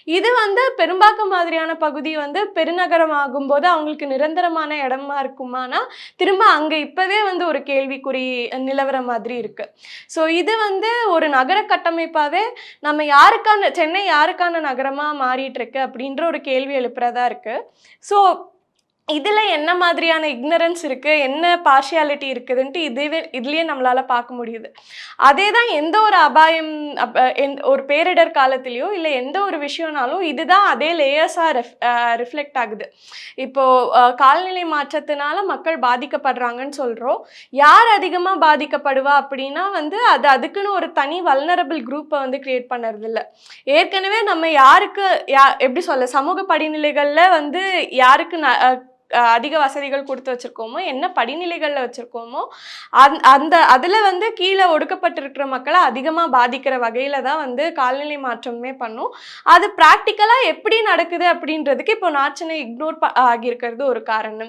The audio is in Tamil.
இது வந்து பெரும்பாக்கம் மாதிரியான பகுதி வந்து பெருநகரம் ஆகும்போது அவங்களுக்கு நிரந்தரமான இடமா இருக்குமானா, திரும்ப அங்க இப்பவே வந்து ஒரு கேள்விக்குறி நிலவர மாதிரி இருக்கு. ஸோ இது வந்து ஒரு நகர கட்டமைப்பாவே நம்ம சென்னை யாருக்கான நகரமா மாறிட்டு இருக்கு அப்படின்ற ஒரு கேள்வி எழுப்புறதா இருக்கு. ஸோ இதுல என்ன மாதிரியான இக்னரன்ஸ் இருக்கு, என்ன பார்ஷியாலிட்டி இருக்குதுன்ட்டு இதுலயே நம்மளால பார்க்க முடியுது. அதேதான் எந்த ஒரு அபாயம் ஒரு பேரிடர் காலத்திலயோ, இல்ல எந்த ஒரு விஷயம்னாலும் இதுதான் அதே லேயர்ஸா ரிஃப்ளெக்ட் ஆகுது. இப்போ காலநிலை மாற்றத்தினால மக்கள் பாதிக்கப்படுறாங்கன்னு சொல்றோம். யார் அதிகமா பாதிக்கப்படுவா அப்படின்னா வந்து அதுக்குன்னு ஒரு தனி வல்னரபிள் குரூப்ப வந்து கிரியேட் பண்ணறதில்ல. ஏற்கனவே நம்ம யாருக்கு எப்படி சொல்ல சமூக படிநிலைகள்ல வந்து யாருக்கு அதிக வசதிகள் குடுத்து வச்சிருக்கோமோ, என்ன படிநிலைகள்ல வச்சிருக்கோமோ, அதுல வந்து கீழ ஒடுக்கப்பட்டிருக்கிற மக்கள அதிகமா பாதிக்கிற வகையில தான் வந்து காலநிலை மாற்றமே பண்ணும். அது பிராக்டிகலா எப்படி நடக்குது அப்படின்றதுக்கு இப்போ நார்த் சென்னை இக்னோர் ஆகியிருக்கிறது ஒரு காரணம்.